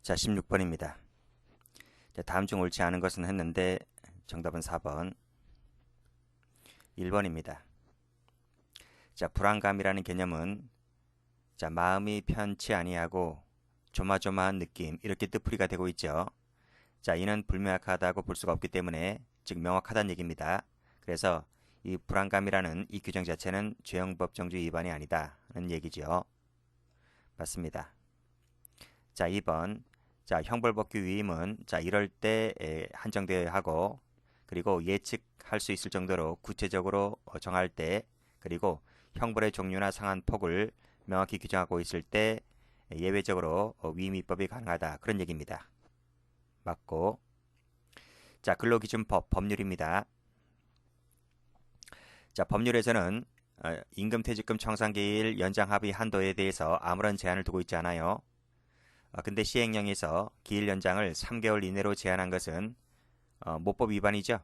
자, 16번입니다. 자, 다음 중 옳지 않은 것은 했는데 정답은 4번. 1번입니다. 자, 불안감이라는 개념은 자, 마음이 편치 아니하고 조마조마한 느낌 이렇게 뜻풀이가 되고 있죠. 자, 이는 불명확하다고 볼 수가 없기 때문에 즉 명확하다는 얘기입니다. 그래서 이 불안감이라는 이 규정 자체는 죄형법정주 위반이 아니다는 얘기지요. 맞습니다. 자, 2번. 자, 형벌법규 위임은 자, 이럴 때 한정되어야 하고 그리고 예측할 수 있을 정도로 구체적으로 정할 때 그리고 형벌의 종류나 상한 폭을 명확히 규정하고 있을 때 예외적으로 위임입법이 가능하다. 그런 얘기입니다. 맞고. 자, 근로기준법 법률입니다. 자, 법률에서는 임금퇴직금 청산기일 연장 합의 한도에 대해서 아무런 제한을 두고 있지 않아요. 근데 시행령에서 기일 연장을 3개월 이내로 제한한 것은 모법 위반이죠.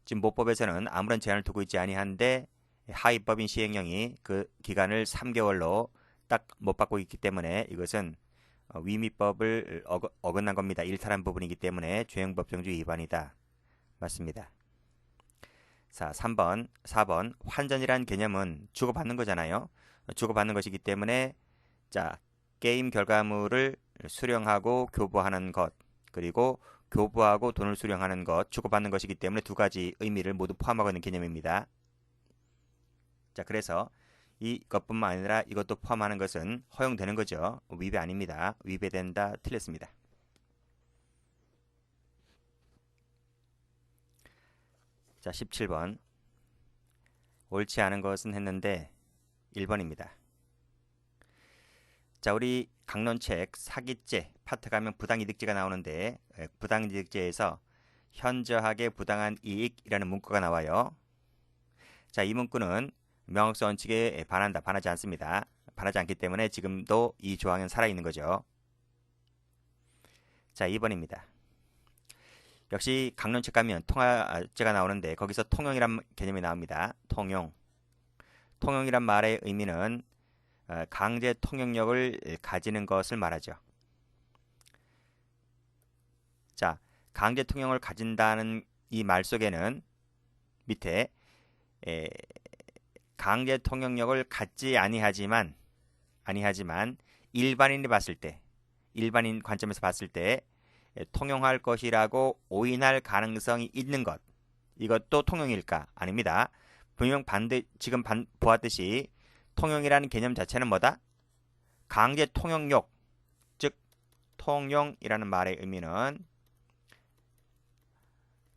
지금 모법에서는 아무런 제한을 두고 있지 아니한데 하위법인 시행령이 그 기간을 3개월로 딱 못 받고 있기 때문에 이것은 위임법을 어긋난 겁니다. 일탈한 부분이기 때문에 죄형법정주 위반이다. 맞습니다. 자, 4번 환전이란 개념은 주고받는 거잖아요. 주고받는 것이기 때문에 자, 게임 결과물을 수령하고 교부하는 것 그리고 교부하고 돈을 수령하는 것 주고받는 것이기 때문에 두 가지 의미를 모두 포함하고 있는 개념입니다. 자, 그래서 이것뿐만 아니라 이것도 포함하는 것은 허용되는 거죠. 위배 아닙니다. 위배된다. 틀렸습니다. 자, 17번. 옳지 않은 것은 했는데 1번입니다. 자, 우리 강론책 사기죄 파트 가면 부당이득죄가 나오는데 부당이득죄에서 현저하게 부당한 이익이라는 문구가 나와요. 자, 이 문구는 명확성 원칙에 반하지 않습니다. 반하지 않기 때문에 지금도 이 조항은 살아있는 거죠. 자, 2번입니다. 역시 강론책 가면 통화죄가 나오는데 거기서 통용이란 개념이 나옵니다. 통용이란 말의 의미는 강제 통용력을 가지는 것을 말하죠. 자, 강제 통용을 가진다는 이 말 속에는 밑에 강제 통용력을 갖지 아니하지만 일반인이 봤을 때 일반인 관점에서 봤을 때 통용할 것이라고 오인할 가능성이 있는 것 이것도 통용일까? 아닙니다. 분명 지금 보았듯이 통용이라는 개념 자체는 뭐다? 강제 통용력, 즉 통용이라는 말의 의미는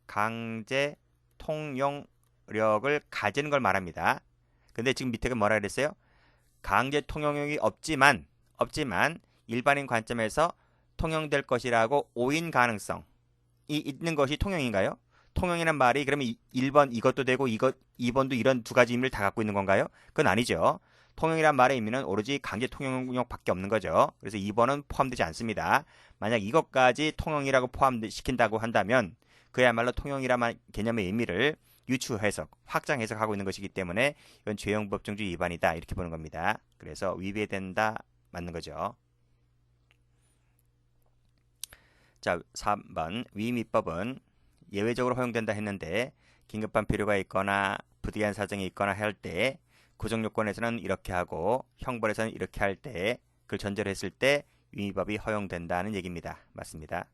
강제 통용력을 가지는 걸 말합니다. 근데 지금 밑에가 뭐라 그랬어요? 강제 통용력이 없지만 일반인 관점에서 통용될 것이라고 오인 가능성이 있는 것이 통용인가요? 통용이란 말이 그러면 1번 이것도 되고 2번도 이런 두 가지 의미를 다 갖고 있는 건가요? 그건 아니죠. 통용이란 말의 의미는 오로지 강제 통용력밖에 없는 거죠. 그래서 2번은 포함되지 않습니다. 만약 이것까지 통용이라고 포함시킨다고 한다면 그야말로 통용이란 개념의 의미를 유추 해석, 확장 해석하고 있는 것이기 때문에 이건 죄형법정주 위반이다 이렇게 보는 겁니다. 그래서 위배된다 맞는 거죠. 자, 3번 위임입법은 예외적으로 허용된다 했는데 긴급한 필요가 있거나 부득이한 사정이 있거나 할 때 구정요건에서는 이렇게 하고 형벌에서는 이렇게 할 때 그걸 전제로 했을 때 위임법이 허용된다는 얘기입니다. 맞습니다.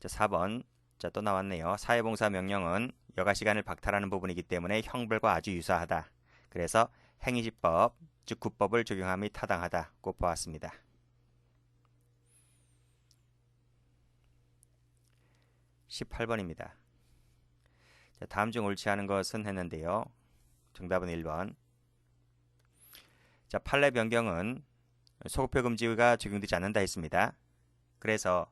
자, 4번 자, 또 나왔네요. 사회봉사 명령은 여가시간을 박탈하는 부분이기 때문에 형벌과 아주 유사하다. 그래서 행위집법 즉 구법을 적용함이 타당하다고 보았습니다. 18번입니다. 자, 다음 중 옳지 않은 것은 했는데요. 정답은 1번. 자, 판례 변경은 소급표 금지가 적용되지 않는다 했습니다. 그래서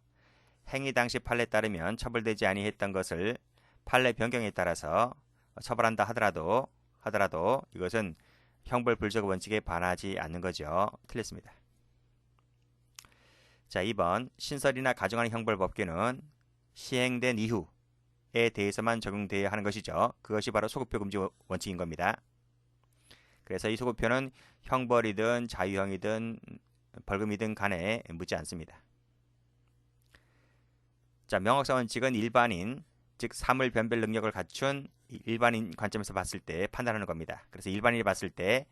행위 당시 판례에 따르면 처벌되지 아니했던 것을 판례 변경에 따라서 처벌한다 하더라도 이것은 형벌 불적 원칙에 반하지 않는 거죠. 틀렸습니다. 자, 2번 신설이나 가정하는 형벌 법규는 시행된 이후에 대해서만 적용되어야 하는 것이죠. 그것이 바로 소급표 금지 원칙인 겁니다. 그래서 이 소급표는 형벌이든 자유형이든 벌금이든 간에 묻지 않습니다. 자, 명확성 원칙은 일반인, 즉 사물 변별 능력을 갖춘 일반인 관점에서 봤을 때 판단하는 겁니다. 그래서 일반인이 봤을 때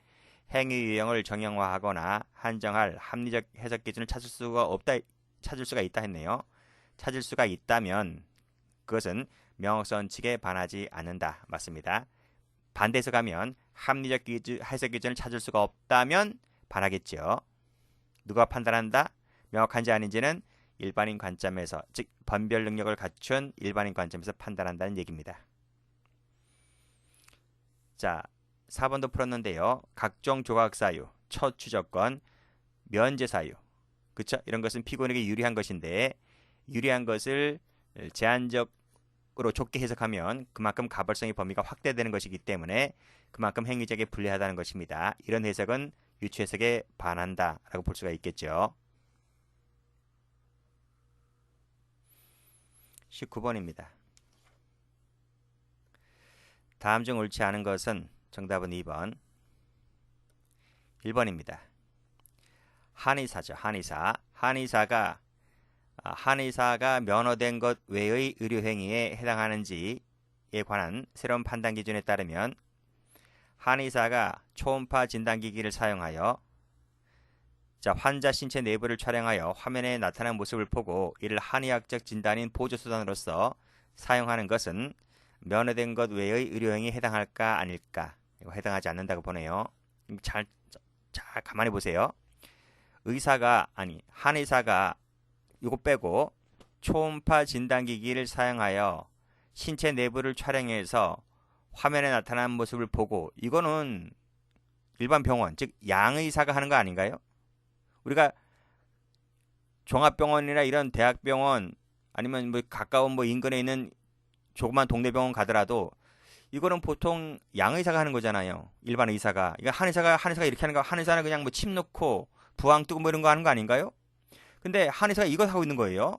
행위 유형을 정형화하거나 한정할 합리적 해석 기준을 찾을 수가 있다 했네요. 찾을 수가 있다면 그것은 명확성 원칙에 반하지 않는다. 맞습니다. 반대해서 가면 합리적 해석 기준을 찾을 수가 없다면 반하겠죠. 누가 판단한다? 명확한지 아닌지는 일반인 관점에서, 즉 변별 능력을 갖춘 일반인 관점에서 판단한다는 얘기입니다. 자, 4번도 풀었는데요. 각종 조각 사유, 첫 추적권, 면제 사유, 그쵸? 이런 것은 피고인에게 유리한 것인데 유리한 것을 제한적으로 좁게 해석하면 그만큼 가벌성의 범위가 확대되는 것이기 때문에 그만큼 행위적에 불리하다는 것입니다. 이런 해석은 유추 해석에 반한다라고 볼 수가 있겠죠. 19번입니다. 다음 중 옳지 않은 것은 정답은 2번. 1번입니다. 한의사죠. 한의사가 면허된 것 외의 의료행위에 해당하는지에 관한 새로운 판단 기준에 따르면 한의사가 초음파 진단기기를 사용하여 환자 신체 내부를 촬영하여 화면에 나타난 모습을 보고 이를 한의학적 진단인 보조수단으로서 사용하는 것은 면허된 것 외의 의료행위에 해당할까 아닐까? 이거 해당하지 않는다고 보네요. 잘 가만히 보세요. 한의사가 이거 빼고 초음파 진단기기를 사용하여 신체 내부를 촬영해서 화면에 나타난 모습을 보고, 이거는 일반 병원, 즉 양의사가 하는 거 아닌가요? 우리가 종합병원이나 이런 대학병원 아니면 가까운 인근에 있는 조그만 동네 병원 가더라도 이거는 보통 양의사가 하는 거잖아요. 일반 의사가. 이거 한의사가 이렇게 하는 거, 한의사는 그냥 침 넣고 부항 뜨고 이런 거 하는 거 아닌가요? 근데 한의사가 이거 하고 있는 거예요.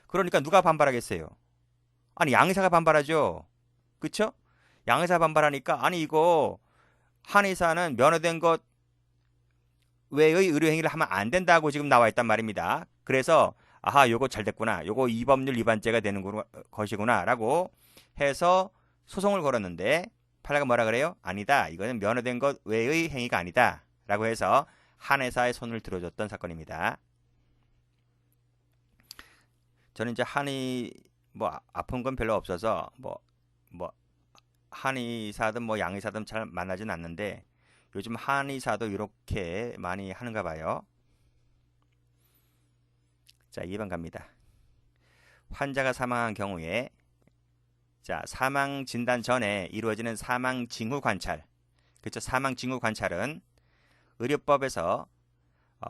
그러니까 누가 반발하겠어요? 아니, 양의사가 반발하죠. 그쵸? 양의사 반발하니까 이거 한의사는 면허된 것 외의 의료행위를 하면 안 된다고 지금 나와 있단 말입니다. 그래서 요거 잘 됐구나. 요거 위법률 위반죄가 되는 것이구나 라고 해서 소송을 걸었는데 판례가 뭐라 그래요? 아니다. 이거는 면허된 것 외의 행위가 아니다. 라고 해서 한의사의 손을 들어줬던 사건입니다. 저는 이제 아픈 건 별로 없어서 한의사든 양의사든 잘 만나진 않는데 요즘 한의사도 이렇게 많이 하는가 봐요. 자, 2번 갑니다. 환자가 사망한 경우에 사망 진단 전에 이루어지는 사망 징후 관찰. 그렇죠? 사망 징후 관찰은 의료법에서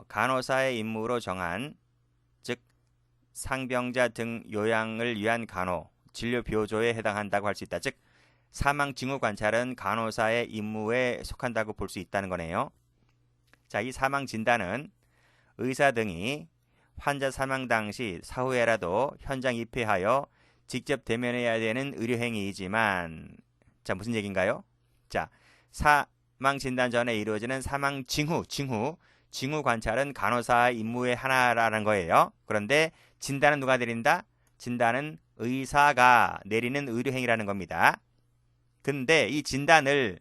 간호사의 임무로 정한, 즉 상병자 등 요양을 위한 간호, 진료 비호조에 해당한다고 할 수 있다. 즉 사망 징후 관찰은 간호사의 임무에 속한다고 볼 수 있다는 거네요. 자, 이 사망 진단은 의사 등이 환자 사망 당시 사후에라도 현장 입회하여 직접 대면해야 되는 의료행위이지만, 무슨 얘기인가요? 사망 진단 전에 이루어지는 사망 징후 관찰은 간호사의 임무의 하나라는 거예요. 그런데 진단은 누가 내린다? 진단은 의사가 내리는 의료행위라는 겁니다. 근데 이 진단을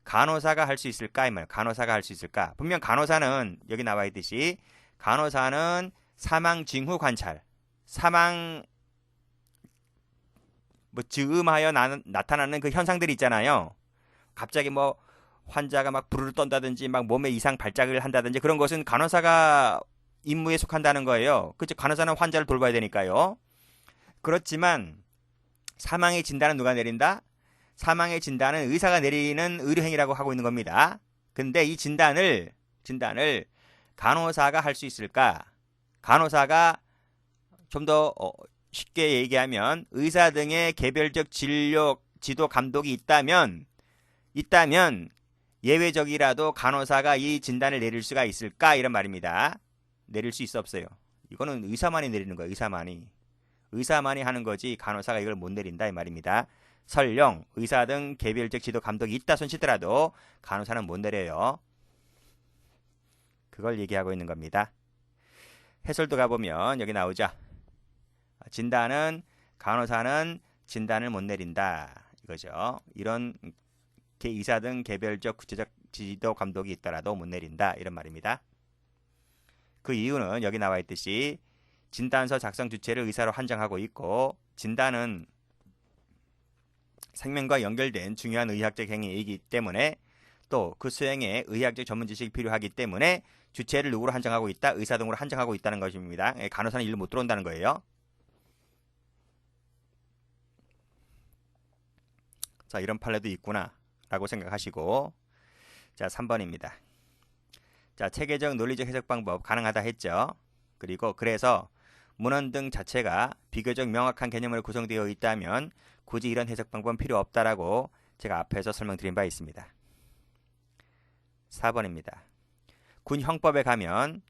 간호사가 할 수 있을까? 간호사가 할 수 있을까? 분명 간호사는 여기 나와 있듯이 간호사는 사망 징후 관찰, 즈음하여 나타나는 그 현상들이 있잖아요. 갑자기 환자가 부르르 떤다든지 몸에 이상 발작을 한다든지 그런 것은 간호사가 임무에 속한다는 거예요. 그렇죠? 간호사는 환자를 돌봐야 되니까요. 그렇지만 사망의 진단은 누가 내린다? 사망의 진단은 의사가 내리는 의료행위라고 하고 있는 겁니다. 근데 이 진단을 간호사가 할 수 있을까? 간호사가 좀 더 쉽게 얘기하면 의사 등의 개별적 진료 지도 감독이 있다면 예외적이라도 간호사가 이 진단을 내릴 수가 있을까? 이런 말입니다. 내릴 수 있어 없어요? 이거는 의사만이 내리는 거예요. 의사만이 하는 거지 간호사가 이걸 못 내린다 이 말입니다. 설령 의사 등 개별적 지도 감독이 있다 손치더라도 간호사는 못 내려요. 그걸 얘기하고 있는 겁니다. 해설도 가보면 여기 나오죠. 진단은 간호사는 진단을 못 내린다 이거죠. 이런 의사 등 개별적 구체적 지도 감독이 있더라도 못 내린다 이런 말입니다. 그 이유는 여기 나와 있듯이 진단서 작성 주체를 의사로 한정하고 있고 진단은 생명과 연결된 중요한 의학적 행위이기 때문에 또 그 수행에 의학적 전문 지식이 필요하기 때문에 주체를 누구로 한정하고 있다? 의사 등으로 한정하고 있다는 것입니다. 간호사는 일로 못 들어온다는 거예요. 자, 이런 판례도 있구나 라고 생각하시고 자, 3번입니다. 자, 체계적 논리적 해석 방법 가능하다 했죠. 그리고 그래서 문헌 등 자체가 비교적 명확한 개념으로 구성되어 있다면 굳이 이런 해석 방법은 필요 없다라고 제가 앞에서 설명드린 바 있습니다. 4번입니다. 군 형법에 가면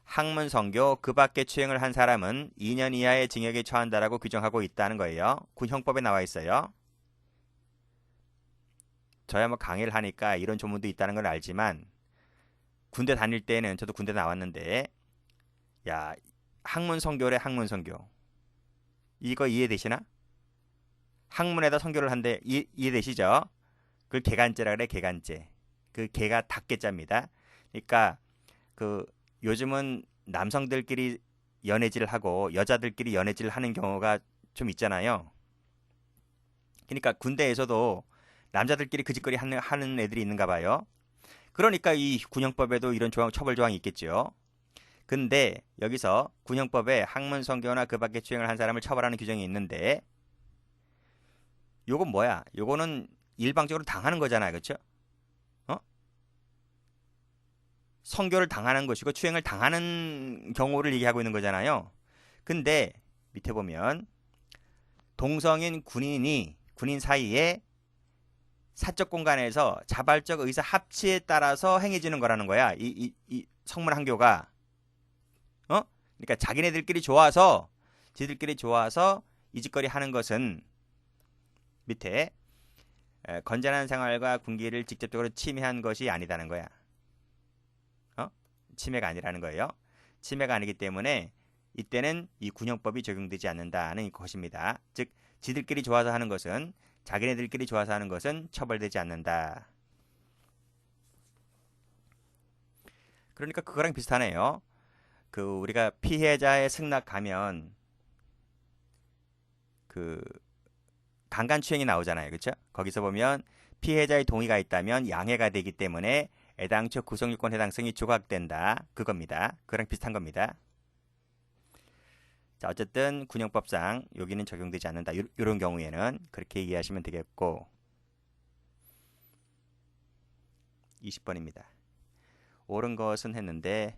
학문 성교 그 밖에 추행을 한 사람은 2년 이하의 징역에 처한다라고 규정하고 있다는 거예요. 군 형법에 나와 있어요. 저야 뭐 강의를 하니까 이런 조문도 있다는 걸 알지만 군대 다닐 때는 저도 군대 나왔는데 야 학문 성교래 학문 성교 이거 이해되시나? 학문에다 성교를 한대 이해되시죠? 그걸 개간죄라 그래 개간죄. 그 개가 닭개자입니다. 그러니까 그 요즘은 남성들끼리 연애질을 하고 여자들끼리 연애질을 하는 경우가 좀 있잖아요. 그러니까 군대에서도 남자들끼리 그 짓거리 하는 애들이 있는가 봐요. 그러니까 이 군형법에도 이런 처벌 조항이 있겠죠. 근데 여기서 군형법에 학문 성교나 그 밖에 추행을 한 사람을 처벌하는 규정이 있는데 요건 뭐야? 요거는 일방적으로 당하는 거잖아요. 그렇죠? 성교를 당하는 것이고 추행을 당하는 경우를 얘기하고 있는 거잖아요. 근데 밑에 보면 동성인 군인 사이에 사적 공간에서 자발적 의사 합치에 따라서 행해지는 거라는 거야. 이 성문 한교가 그러니까 자기네들끼리 좋아서 지들끼리 좋아서 이 짓거리 하는 것은 밑에 건전한 생활과 군기를 직접적으로 침해한 것이 아니다는 거야. 침해가 아니라는 거예요. 침해가 아니기 때문에 이때는 이 군형법이 적용되지 않는다는 것입니다. 즉 지들끼리 좋아서 하는 것은 자기네들끼리 좋아서 하는 것은 처벌되지 않는다. 그러니까 그거랑 비슷하네요. 그 우리가 피해자의 승낙 가면 그 강간추행이 나오잖아요. 그렇죠? 거기서 보면 피해자의 동의가 있다면 양해가 되기 때문에 애당초 구성요건 해당성이 조각된다. 그겁니다. 그거랑 비슷한 겁니다. 자, 어쨌든 군형법상 여기는 적용되지 않는다. 이런 경우에는 그렇게 이해하시면 되겠고 20번입니다. 옳은 것은 했는데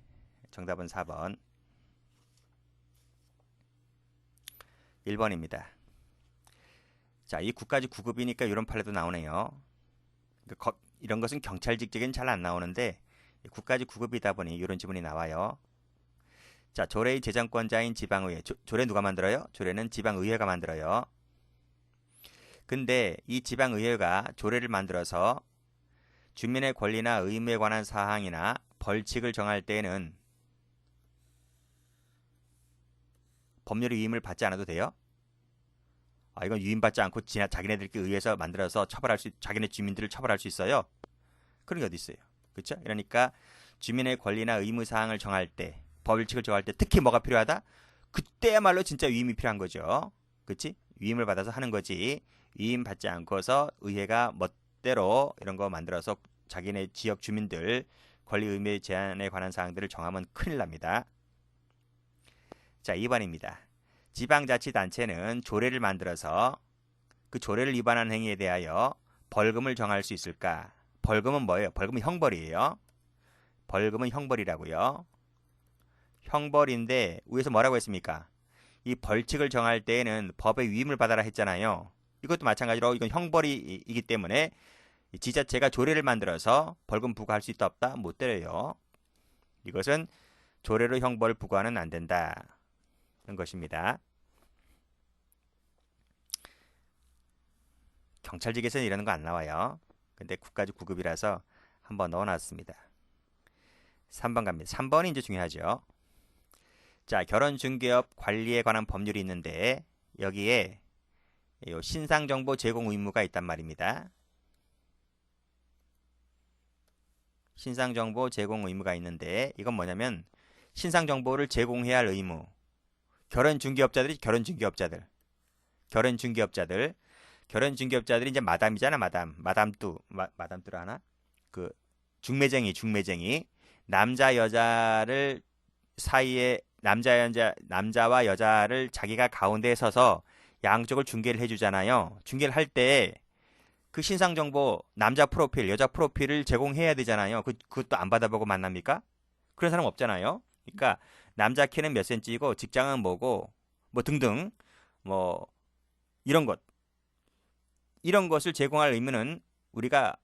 정답은 4번 1번입니다. 자, 이 국가직 9급이니까 이런 판례도 나오네요. 이런 것은 경찰 직책은 잘 안 나오는데 국가직 9급이다 보니 이런 지문이 나와요. 자, 조례의 재정권자인 지방의회. 조례 누가 만들어요? 조례는 지방의회가 만들어요. 근데 이 지방의회가 조례를 만들어서 주민의 권리나 의무에 관한 사항이나 벌칙을 정할 때에는 법률의 위임을 받지 않아도 돼요? 이건 위임받지 않고 자기네들끼리 의해서 만들어서 자기네 주민들을 처벌할 수 있어요? 그런 게 어디 있어요? 그렇죠? 그러니까 주민의 권리나 의무 사항을 정할 때, 벌칙을 정할 때 특히 뭐가 필요하다? 그때야말로 진짜 위임이 필요한 거죠. 그렇지? 위임을 받아서 하는 거지. 위임 받지 않고서 의회가 멋대로 이런 거 만들어서 자기네 지역 주민들 권리 의무 제한에 관한 사항들을 정하면 큰일 납니다. 자, 2번입니다. 지방자치단체는 조례를 만들어서 그 조례를 위반한 행위에 대하여 벌금을 정할 수 있을까? 벌금은 뭐예요? 벌금은 형벌이에요. 벌금은 형벌이라고요. 형벌인데 위에서 뭐라고 했습니까? 이 벌칙을 정할 때에는 법의 위임을 받아라 했잖아요. 이것도 마찬가지로 이건 형벌이기 때문에 지자체가 조례를 만들어서 벌금 부과할 수 있다 없다? 못 때려요. 이것은 조례로 형벌을 부과는 안 된다. 는 것입니다. 경찰직에서는 이러는 거 안 나와요. 근데 국가직 9급이라서 한번 넣어놨습니다. 3번 갑니다. 3번이 이제 중요하죠. 자, 결혼 중개업 관리에 관한 법률이 있는데 여기에 요 신상정보 제공 의무가 있단 말입니다. 신상정보 제공 의무가 있는데 이건 뭐냐면 신상정보를 제공해야 할 의무. 결혼중개업자들이 결혼중개업자들이 이제 마담이잖아. 마담뚜라 하나? 그 중매쟁이 남자 여자를 사이에 남자와 여자를 자기가 가운데에 서서 양쪽을 중개를 해주잖아요. 중개를 할 때 그 신상 정보 남자 프로필, 여자 프로필을 제공해야 되잖아요. 그것도 안 받아보고 만납니까? 그런 사람 없잖아요. 그러니까 남자 키는 몇 센치이고 직장은 뭐고 뭐 등등 뭐 이런 것을 제공할 의무는 우리가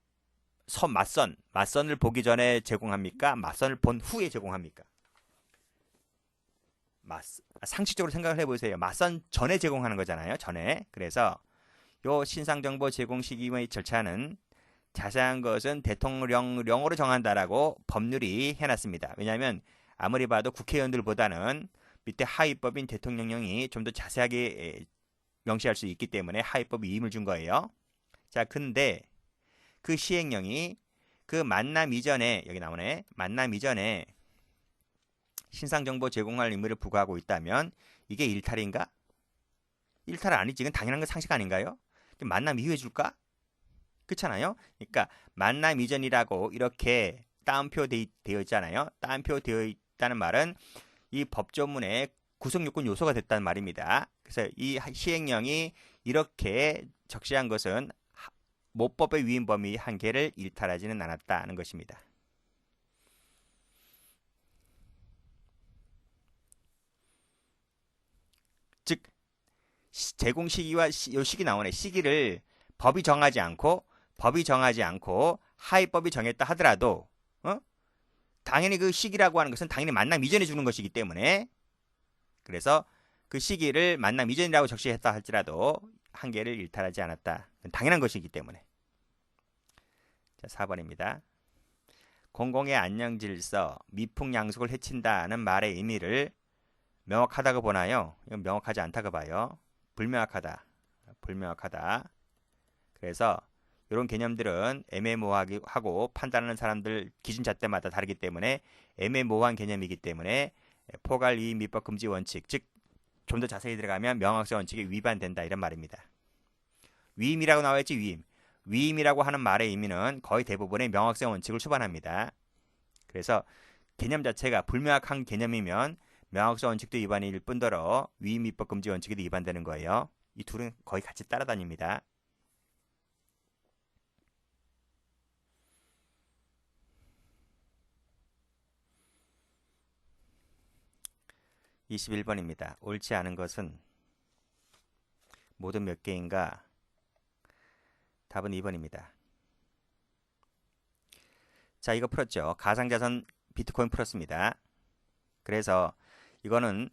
맞선을 보기 전에 제공합니까? 맞선을 본 후에 제공합니까? 상식적으로 생각을 해보세요. 맞선 전에 제공하는 거잖아요. 전에. 그래서 요 신상정보 제공 시기의 절차는 자세한 것은 대통령령으로 정한다라고 법률이 해놨습니다. 왜냐하면 아무리 봐도 국회의원들보다는 밑에 하위법인 대통령령이 좀 더 자세하게 명시할 수 있기 때문에 하위법이 임을 준 거예요. 자, 근데 그 시행령이 그 만남 이전에 여기 나오네. 만남 이전에 신상정보 제공할 의무를 부과하고 있다면 이게 일탈인가? 일탈은 아니지. 이건 당연한 건 상식 아닌가요? 만남 이후에 줄까? 그렇잖아요. 그러니까 만남 이전이라고 이렇게 따옴표 되어 있잖아요. 따옴표 되어 있다는 말은 이 법조문의 구성요건 요소가 됐다는 말입니다. 그래서 이 시행령이 이렇게 적시한 것은 모법의 위임 범위 한계를 일탈하지는 않았다는 것입니다. 즉 제공 시기와 요 시기 나오네. 시기를 법이 정하지 않고 하위법이 정했다 하더라도 당연히 그 시기라고 하는 것은 당연히 만남 이전에 주는 것이기 때문에 그래서 그 시기를 만남 이전이라고 적시했다 할지라도 한계를 일탈하지 않았다. 당연한 것이기 때문에. 자, 4번입니다. 공공의 안녕 질서, 미풍양속을 해친다는 말의 의미를 명확하다고 보나요? 이건 명확하지 않다고 봐요. 불명확하다. 그래서 이런 개념들은 애매모호하고 판단하는 사람들 기준 잣대마다 다르기 때문에 애매모호한 개념이기 때문에 포괄 이의 미법 금지 원칙, 즉 좀 더 자세히 들어가면 명확성 원칙에 위반된다 이런 말입니다. 위임이라고 나와있지. 위임이라고 하는 말의 의미는 거의 대부분의 명확성 원칙을 수반합니다. 그래서 개념 자체가 불명확한 개념이면 명확성 원칙도 위반일 뿐더러 위임 미법 금지 원칙에도 위반되는 거예요. 이 둘은 거의 같이 따라다닙니다. 21번입니다. 옳지 않은 것은 모두 몇 개인가? 답은 2번입니다. 자, 이거 풀었죠. 가상자산 비트코인 풀었습니다. 그래서 이거는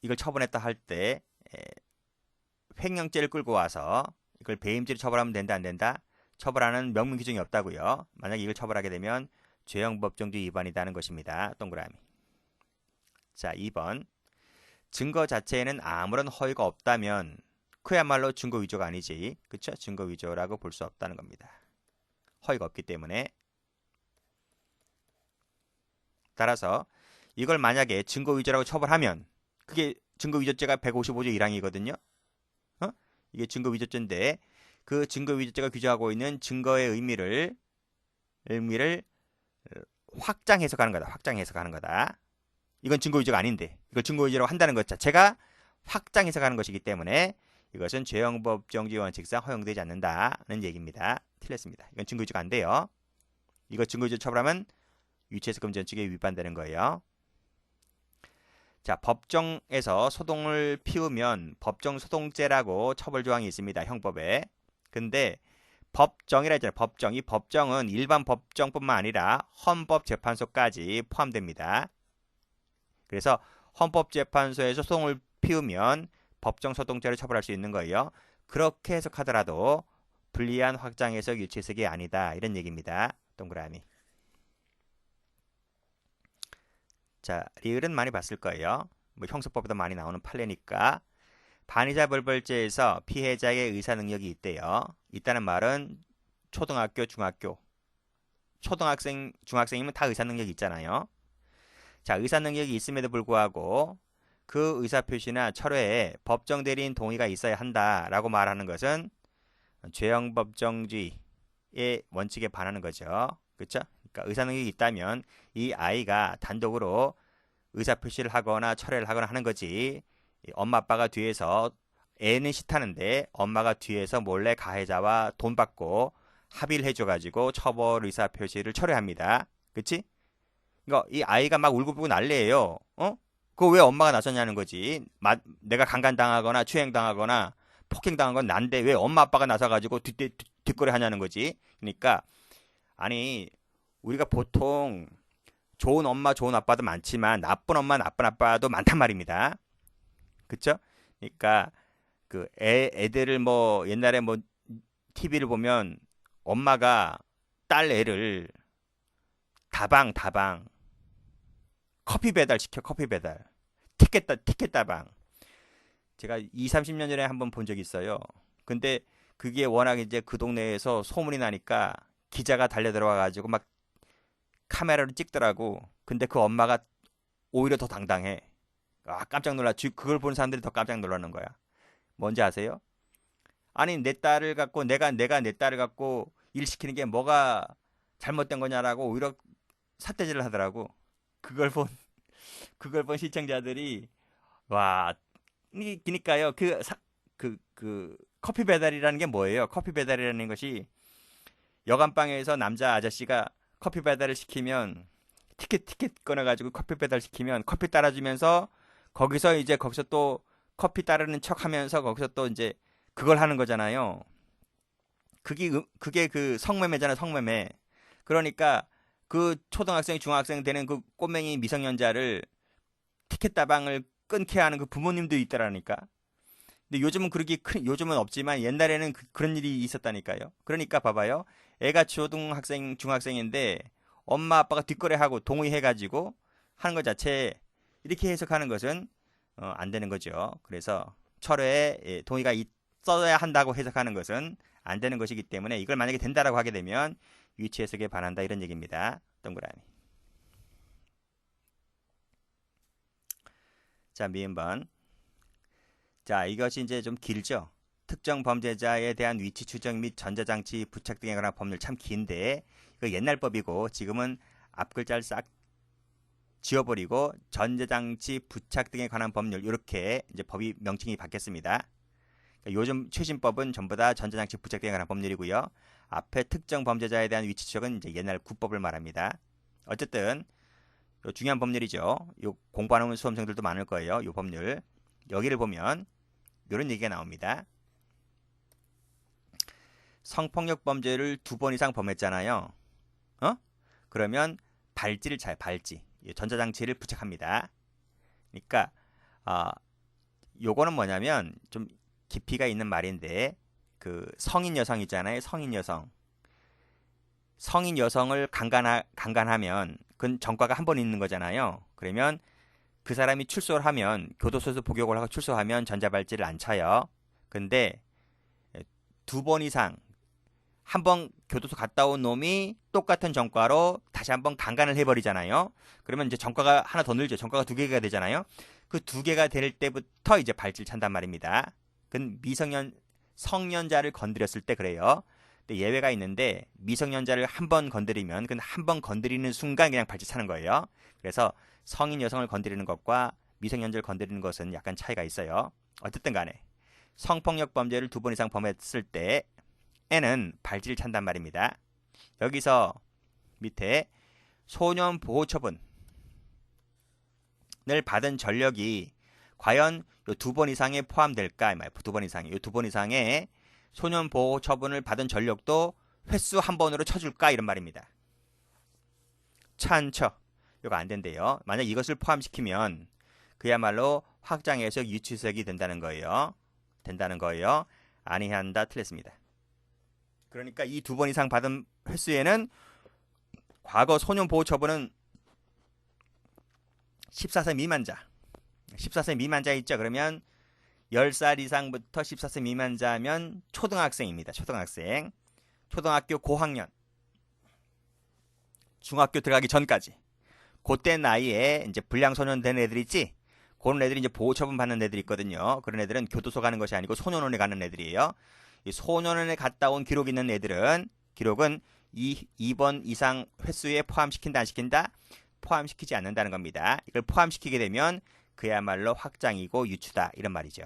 이걸 처분했다 할 때 횡령죄를 끌고 와서 이걸 배임죄로 처벌하면 된다 안 된다? 처벌하는 명문 규정이 없다고요. 만약에 이걸 처벌하게 되면 죄형법정지 위반이라는 것입니다. 동그라미. 자, 2번. 증거 자체에는 아무런 허위가 없다면 그야말로 증거 위조가 아니지. 그쵸? 증거 위조라고 볼 수 없다는 겁니다. 허위가 없기 때문에. 따라서 이걸 만약에 증거 위조라고 처벌하면 그게 증거 위조죄가 155조 1항이거든요. 이게 증거 위조죄인데 그 증거 위조죄가 규정하고 있는 증거의 의미를 확장 해석하는 거다. 이건 증거 위조가 아닌데 이걸 증거 위조라고 한다는 것 자체가 확장 해석하는 것이기 때문에 이것은 죄형법정지 원칙상 허용되지 않는다는 얘기입니다. 틀렸습니다. 이건 증거 위조가 안 돼요. 이거 증거 위조 처벌하면 유치해석 금지 원칙에 위반되는 거예요. 자, 법정에서 소동을 피우면 법정소동죄라고 처벌 조항이 있습니다. 형법에. 근데 법정이라 했잖아요. 법정. 이 법정은 일반 법정뿐만 아니라 헌법재판소까지 포함됩니다. 그래서 헌법재판소에서 소동을 피우면 법정소동죄를 처벌할 수 있는 거예요. 그렇게 해석하더라도 불리한 확장해석 유치해석이 아니다. 이런 얘기입니다. 동그라미. 자, 리을은 많이 봤을 거예요. 뭐 형소법에도 많이 나오는 판례니까. 반의자 불벌죄에서 피해자의 의사 능력이 있대요. 있다는 말은 초등학교, 중학교, 초등학생, 중학생이면 다 의사 능력이 있잖아요. 자, 의사 능력이 있음에도 불구하고 그 의사 표시나 철회에 법정 대리인 동의가 있어야 한다라고 말하는 것은 죄형 법정주의의 원칙에 반하는 거죠. 그렇죠? 그러니까 의사 능력이 있다면 이 아이가 단독으로 의사 표시를 하거나 철회를 하거나 하는 거지. 엄마 아빠가 뒤에서 애는 싫다는데 엄마가 뒤에서 몰래 가해자와 돈 받고 합의를 해줘가지고 처벌 의사 표시를 철회합니다. 그치? 그러니까 이 아이가 막 울고불고 난리예요. 그거 왜 엄마가 나섰냐는 거지. 내가 강간당하거나 추행당하거나 폭행당한 건 난데 왜 엄마 아빠가 나서가지고 뒷거래 하냐는 거지. 그러니까 아니 우리가 보통 좋은 엄마 좋은 아빠도 많지만 나쁜 엄마 나쁜 아빠도 많단 말입니다. 그쵸? 그러니까 그 애들을 뭐 옛날에 뭐 TV를 보면 엄마가 딸 애를 다방 커피 배달 시켜 커피 배달 티켓 다방 제가 2, 30년 전에 한번 본 적이 있어요. 근데 그게 워낙 이제 그 동네에서 소문이 나니까 기자가 달려 들어와 가지고 막 카메라로 찍더라고. 근데 그 엄마가 오히려 더 당당해. 아, 깜짝 놀라. 그걸 본 사람들이 더 깜짝 놀라는 거야. 뭔지 아세요? 아니, 내 딸을 갖고 내가 내 딸을 갖고 일 시키는 게 뭐가 잘못된 거냐라고 오히려 삿대질을 하더라고. 그걸 본 그걸 본 시청자들이 와, 그니까요. 그 커피 배달이라는 게 뭐예요? 커피 배달이라는 것이 여간방에서 남자 아저씨가 커피 배달을 시키면 티켓 끊어가지고 커피 배달 시키면 커피 따라주면서 거기서 또 커피 따르는 척 하면서 거기서 또 이제 그걸 하는 거잖아요. 그게 그 성매매잖아요, 성매매. 그러니까 그 초등학생, 중학생 되는 그 꼬맹이 미성년자를 티켓 다방을 끊게 하는 그 부모님도 있더라니까. 근데 요즘은 없지만 옛날에는 그런 일이 있었다니까요. 그러니까 봐봐요. 애가 초등학생, 중학생인데 엄마 아빠가 뒷거래하고 동의해가지고 하는 것 자체에 이렇게 해석하는 것은 안 되는 거죠. 그래서 철회에 동의가 있어야 한다고 해석하는 것은 안 되는 것이기 때문에 이걸 만약에 된다라고 하게 되면 위치 해석에 반한다 이런 얘기입니다. 동그라미. 자, 미음번. 자, 이것이 이제 좀 길죠. 특정 범죄자에 대한 위치 추적 및 전자장치 부착 등에 관한 법률 참 긴데 이거 옛날 법이고 지금은 앞글자를 싹 지워버리고 전자장치 부착 등에 관한 법률 이렇게 이제 법이 명칭이 바뀌었습니다. 그러니까 요즘 최신 법은 전부 다 전자장치 부착 등에 관한 법률이고요. 앞에 특정 범죄자에 대한 위치 추적은 이제 옛날 국법을 말합니다. 어쨌든 요 중요한 법률이죠. 요 공부하는 수험생들도 많을 거예요. 요 법률 여기를 보면 이런 얘기가 나옵니다. 성폭력 범죄를 2번 이상 범했잖아요. 그러면 발찌를 차요. 발찌. 전자장치를 부착합니다. 그러니까 요거는 뭐냐면 좀 깊이가 있는 말인데 그 성인 여성 있잖아요. 성인 여성을 강간하면 그건 전과가 한 번 있는 거잖아요. 그러면 그 사람이 출소를 하면 교도소에서 복역을 하고 출소하면 전자발찌를 안 차요. 근데 2번 이상 한 번 교도소 갔다 온 놈이 똑같은 전과로 다시 한번 강간을 해버리잖아요. 그러면 이제 전과가 하나 더 늘죠. 전과가 2개가 되잖아요. 그 2개가 될 때부터 이제 발찌를 찬단 말입니다. 그건 성년자를 건드렸을 때 그래요. 근데 예외가 있는데 미성년자를 한 번 건드리면 그건 한 번 건드리는 순간 그냥 발찌 차는 거예요. 그래서 성인 여성을 건드리는 것과 미성년자를 건드리는 것은 약간 차이가 있어요. 어쨌든 간에 성폭력 범죄를 2번 이상 범했을 때에는 발찌를 찬단 말입니다. 여기서 밑에 소년 보호 처분을 받은 전력이 과연 요 2번 이상에 포함될까? 2번 이상에 요 2번 이상의 소년 보호 처분을 받은 전력도 횟수 한 번으로 쳐줄까? 이런 말입니다. 찬쳐. 이거 안 된대요. 만약 이것을 포함시키면 그야말로 확장해석 유치해석이 된다는 거예요. 아니한다. 틀렸습니다. 그러니까 이 2번 이상 받은 횟수에는 과거 소년 보호 처분은 14세 미만자. 14세 미만자 있죠? 그러면 10살 이상부터 14세 미만자면 초등학생입니다. 초등학생. 초등학교 고학년. 중학교 들어가기 전까지. 그때 나이에 이제 불량소년 된 애들 있지? 그런 애들이 이제 보호처분 받는 애들이 있거든요. 그런 애들은 교도소 가는 것이 아니고 소년원에 가는 애들이에요. 이 소년원에 갔다 온 기록 있는 애들은 기록은 2번 이상 횟수에 포함시킨다 안 시킨다? 포함시키지 않는다는 겁니다. 이걸 포함시키게 되면 그야말로 확장이고 유추다 이런 말이죠.